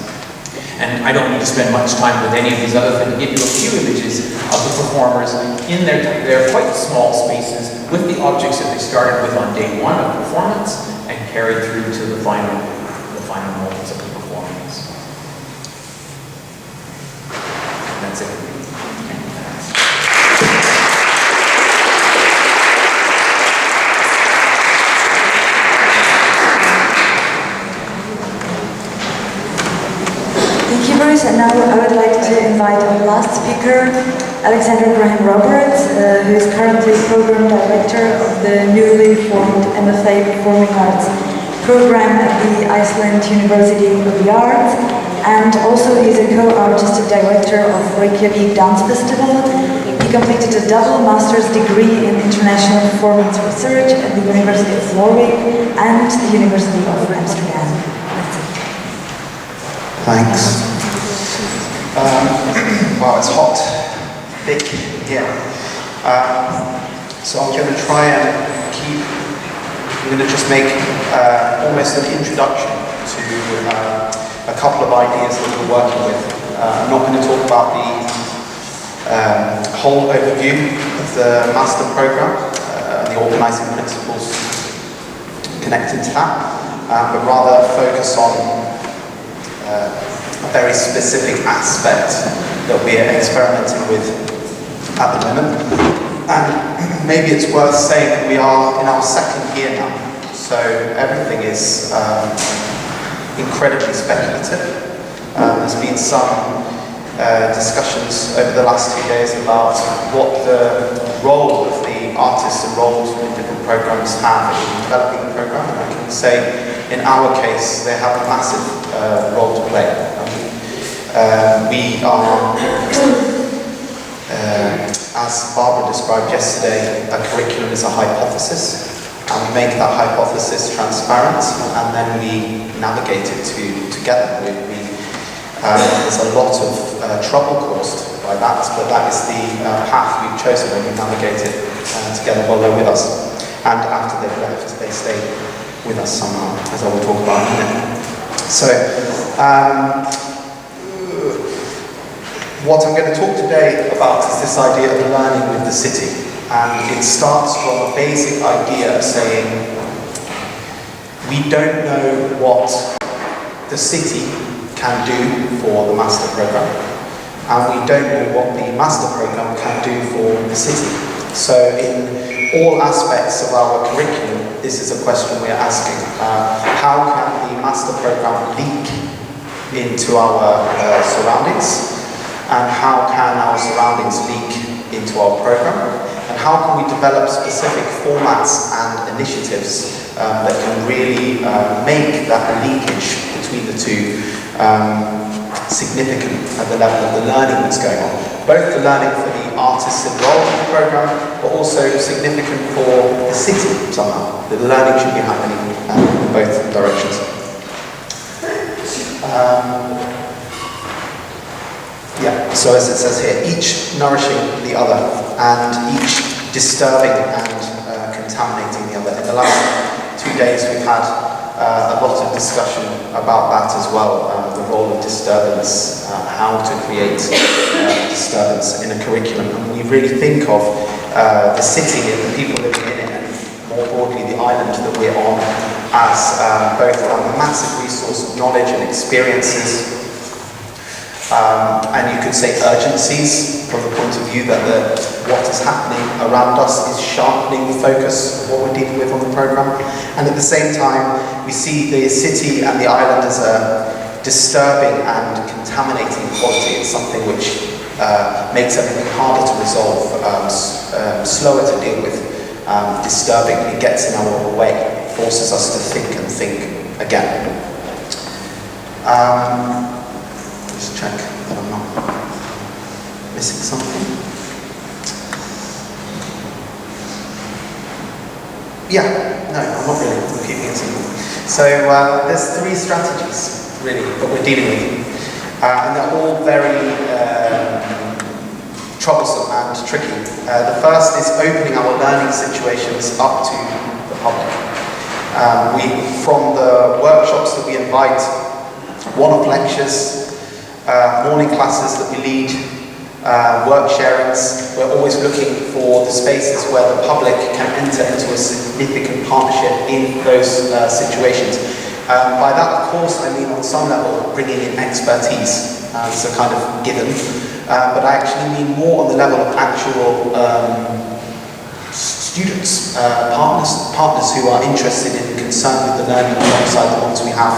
And I don't need to spend much time with any of these other things. I'll give you a few images of the performers in their quite small spaces with the objects that they started with on day one of performance and carried through to the final moments of the performance. And that's it. Thank you, Bruce. And now I would like to invite our last speaker, Alexander Graham Roberts, who is currently Program Director of the newly formed MFA Performing Arts program at the Iceland University of the Arts, and also he's a co-artistic director of Reykjavik Dance Festival. He completed a double master's degree in international performance research at the University of Warwick and the University of Amsterdam. Thanks. Well, it's hot, thick here. So I'm going to try and I'm going to just make almost an introduction to a couple of ideas that we're working with. I'm not going to talk about the whole overview of the master program and the organizing principles connected to that, but rather focus on a very specific aspect that we are experimenting with at the moment. And maybe it's worth saying that we are in our second year now, so everything is incredibly speculative. There's been some discussions over the last 2 days about what the role of the artists enrolled in different programs have in developing the program. And I can say, in our case, they have a massive role to play. We are, as Barbara described yesterday, a curriculum is a hypothesis, and we make that hypothesis transparent, and then we navigate it together. There's a lot of trouble caused by that, but that is the path we've chosen, and we navigate it together while they're with us. And after they've left, they stay with us somehow, as I will talk about in a minute. So, what I'm going to talk today about is this idea of learning with the city. And it starts from a basic idea of saying, we don't know what the city can do for the master program, and we don't know what the master program can do for the city. So in all aspects of our curriculum, this is a question we're asking. How can the master program leak into our surroundings? And how can our surroundings surroundings leak into our program, and how can we develop specific formats and initiatives that can really make that linkage between the two significant at the level of the learning that's going on. Both the learning for the artists involved in the program, but also significant for the city somehow. The learning should be happening in both directions. So as it says here, each nourishing the other and each disturbing and contaminating the other. In the last 2 days we've had a lot of discussion about that as well, the role of disturbance, how to create disturbance in a curriculum. And we really think of the city and the people living in it, and more broadly the island that we're on, as both a massive resource of knowledge and experiences, and you could say urgencies from the point of view that what is happening around us is sharpening the focus of what we're dealing with on the program. And at the same time, we see the city and the island as a disturbing and contaminating quality. It's something which makes everything harder to resolve, slower to deal with, disturbing. It gets in our way, forces us to think and think again. Just check that I'm not missing something. No, I'm not really. I'm keeping it simple. So there's 3 strategies, really, that we're dealing with. And they're all very troublesome and tricky. The first is opening our learning situations up to the public. From the workshops that we invite, one-off lectures, morning classes that we lead, work sharings, we're always looking for the spaces where the public can enter into a significant partnership in those situations. By that, of course, I mean on some level bringing in expertise as a kind of given, but I actually mean more on the level of actual students, partners who are interested in and concerned with the learning alongside the ones we have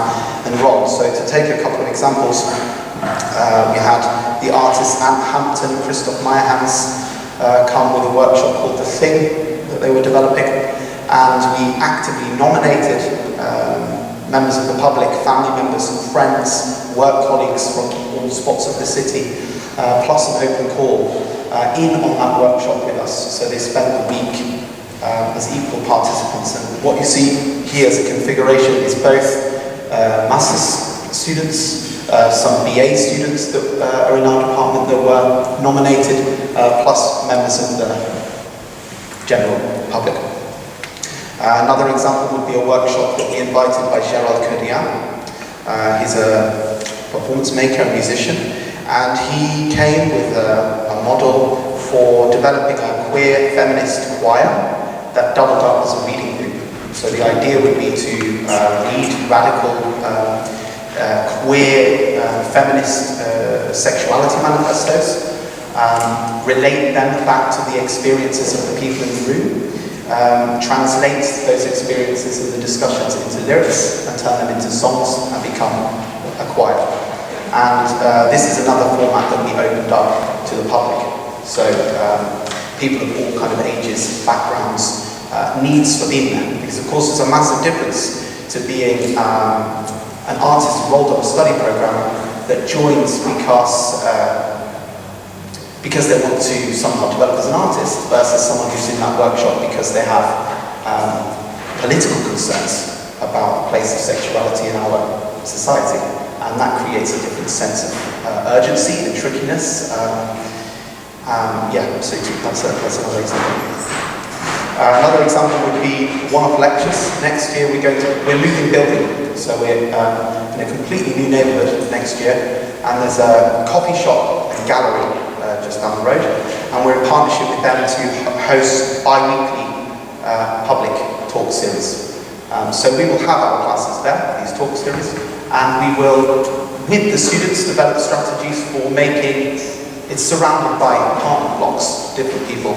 enrolled. So to take a couple of examples, we had the artist Anne Hampton, Christoph Meyerhans come with a workshop called The Thing that they were developing, and we actively nominated members of the public, family members and friends, work colleagues from all spots of the city, plus an open call in on that workshop with us. So they spent the week as equal participants, and what you see here as a configuration is both master's students, some BA students that are in our department that were nominated, plus members of the general public. Another example would be a workshop that we invited by Gérald Cordian. He's a performance maker and musician, and he came with a model for developing a queer feminist choir that doubled up as a reading group. So the idea would be to read radical queer feminist sexuality manifestos, relate them back to the experiences of the people in the room, translate those experiences and the discussions into lyrics and turn them into songs and become a choir. And this is another format that we opened up to the public. So people of all kind of ages, backgrounds, needs for being there. Because of course there's a massive difference to being an artist enrolled on a study program that joins because they want to somehow develop as an artist, versus someone who's in that workshop because they have political concerns about the place of sexuality in our society. And that creates a different sense of urgency and trickiness. So that's another example. Another example would be one-off lectures. Next year we're moving building, so we're in a completely new neighbourhood next year, and there's a coffee shop and gallery just down the road, and we're in partnership with them to host bi-weekly public talk series. So we will have our classes there, these talk series, and we will, with the students, develop strategies for making. It's surrounded by apartment blocks, different people.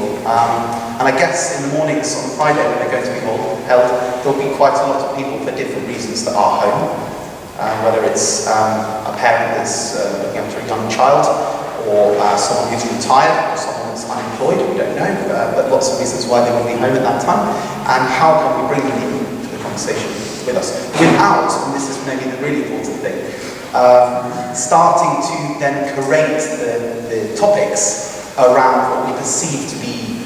And I guess in the mornings on Friday when they're going to be held, there'll be quite a lot of people for different reasons that are home. Whether it's a parent that's looking after a young child, or someone who's retired, or someone that's unemployed, we don't know, but lots of reasons why they would be home at that time, and how can we bring them into the conversation with us without, and this is maybe the really important thing, starting to then curate the topics around what we perceive to be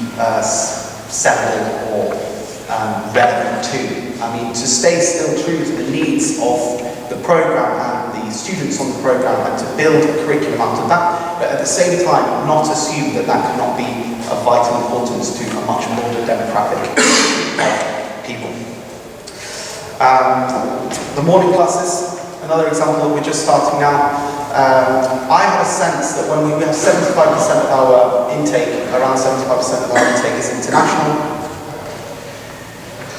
seminal or relevant to. I mean, to stay still true to the needs of the program and the students on the program, and to build a curriculum out of that, but at the same time not assume that that cannot be of vital importance to a much broader demographic of people. The morning classes, another example, we're just starting now. I have a sense that when we have 75% of our intake, around 75% of our intake is international,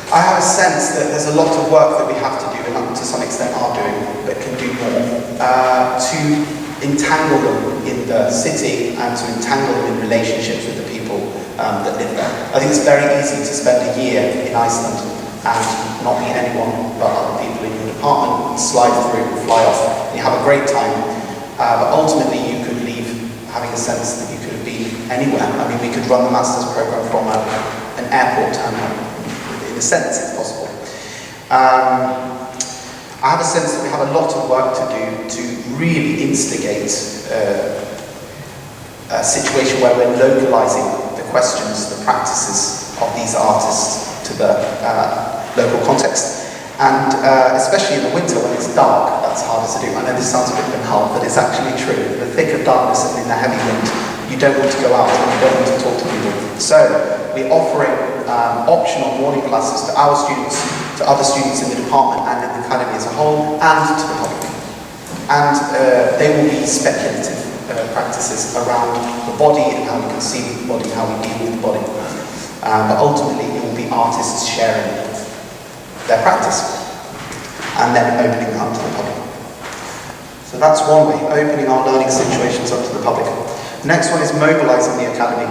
I have a sense that there's a lot of work that we have to do, and to some extent are doing, but can do more, to entangle them in the city and to entangle them in relationships with the people that live there. I think it's very easy to spend a year in Iceland and not meet anyone but other people in your department, slide through, fly off, and you have a great time. But ultimately you could leave having a sense that you could have been anywhere. I mean, we could run the master's program from an airport, and in a sense it's possible. I have a sense that we have a lot of work to do to really instigate a situation where we're localizing the questions, the practices of these artists to the local context. And especially in the winter when it's dark, that's harder to do. I know this sounds a bit banal, but it's actually true. In the thick of darkness and in the heavy wind, you don't want to go out and you don't want to talk to people. So we're offering optional morning classes to our students, to other students in the department and in the academy as a whole, and to the public. And they will be speculative practices around the body and how we conceive of the body, how we deal with the body. But ultimately it will be artists sharing their practice and then opening that up to the public. So that's one way, opening our learning situations up to the public. The next one is mobilizing the academy.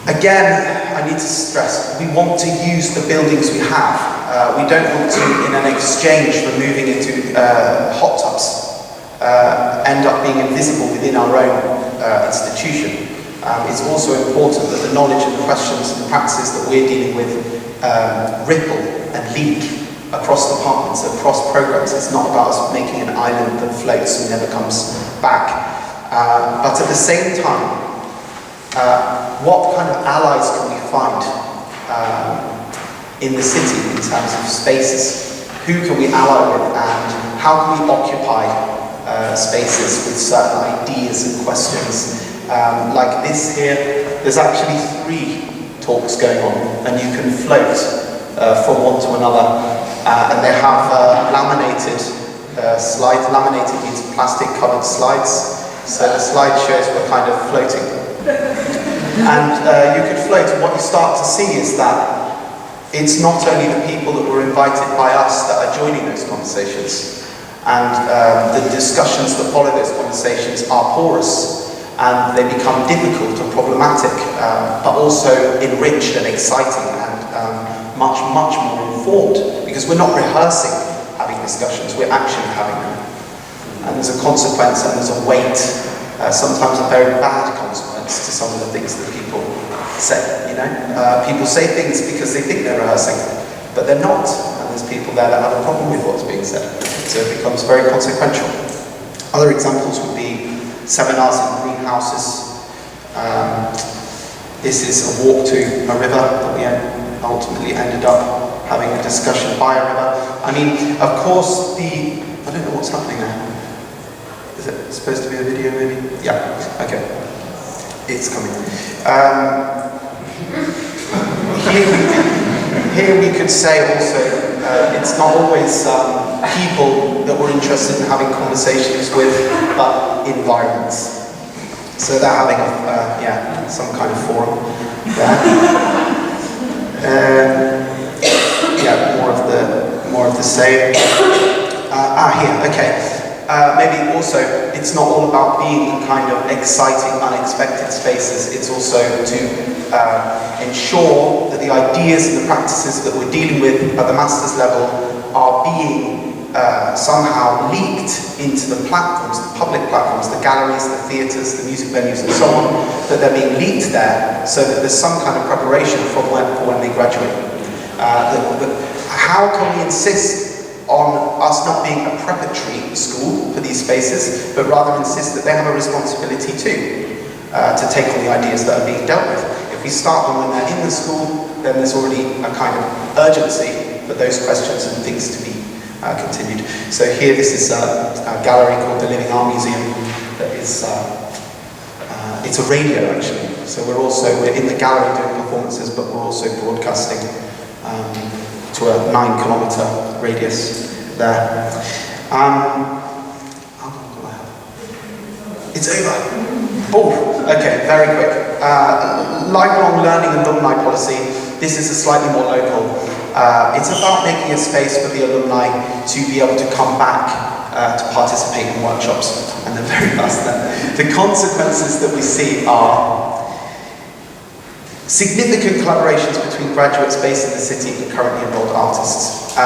Again, I need to stress, we want to use the buildings we have. We don't want to, in an exchange for moving into hot tubs, end up being invisible within our own institution. It's also important that the knowledge and the questions and the practices that we're dealing with ripple and leak across departments, across programs. It's not about us making an island that floats and never comes back. But at the same time, what kind of allies can we find in the city in terms of spaces? Who can we ally with, and how can we occupy spaces with certain ideas and questions? Like this here, there's actually 3 talks going on, and you can float from one to another, and they have laminated slides. Laminated means plastic covered slides, so the slide shows we're kind of floating. And you could float, and what you start to see is that it's not only the people that were invited by us that are joining those conversations, and the discussions that follow those conversations are porous, and they become difficult and problematic, but also enriched and exciting, and much, much more informed, because we're not rehearsing having discussions, we're actually having them. And there's a consequence and there's a weight, sometimes a very bad consequence to some of the things that people say, you know? People say things because they think they're rehearsing, but they're not, and there's people there that have a problem with what's being said, so it becomes very consequential. Other examples would be seminars in greenhouses. This is a walk to a river that we ultimately ended up having a discussion by a river. I mean, of course, I don't know what's happening there. Is it supposed to be a video maybe? Yeah, okay. It's coming. Here we could say also, it's not always people that we're interested in having conversations with, but environments. So they're having some kind of forum there. More of the same. Here, okay. Maybe also, it's not all about being in kind of exciting, unexpected spaces. It's also to ensure that the ideas and the practices that we're dealing with at the master's level are being somehow leaked into the platforms, the public platforms, the galleries, the theatres, the music venues and so on, that they're being leaked there so that there's some kind of preparation for when they graduate. How can we insist on us not being a preparatory school for these spaces, but rather insist that they have a responsibility too, to take on the ideas that are being dealt with? If we start them when they're in the school, then there's already a kind of urgency for those questions and things to be continued. So here, this is a gallery called the Living Art Museum. That is, it's a radio actually. So we're in the gallery doing performances, but we're also broadcasting to a 9-kilometre radius there. How long do I have? It's over. Oh, okay, very quick. Lifelong learning and alumni policy. This is a slightly more local. It's about making a space for the alumni to be able to come back to participate in workshops. And then very last then, the consequences that we see are significant collaborations between graduates based in the city and currently enrolled artists.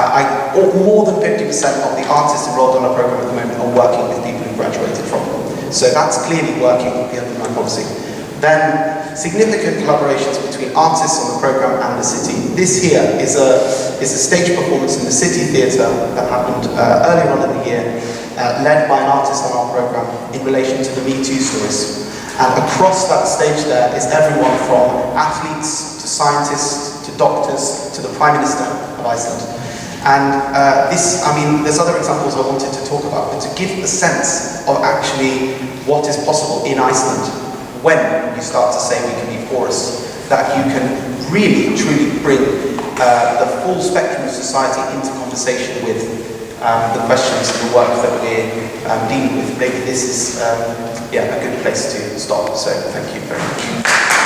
More than 50% of the artists enrolled on our program at the moment are working with people who graduated from them. So that's clearly working with the alumni policy. Then, significant collaborations between artists on the program and the city. This here is a stage performance in the City Theatre that happened earlier on in the year, led by an artist on our program in relation to the Me Too stories. And across that stage there is everyone from athletes to scientists to doctors to the Prime Minister of Iceland. And there's other examples I wanted to talk about, but to give a sense of actually what is possible in Iceland when you start to say we can be porous, that you can really, truly bring the full spectrum of society into conversation with the questions and the work that we're dealing with. Maybe this is a good place to stop. So thank you very much.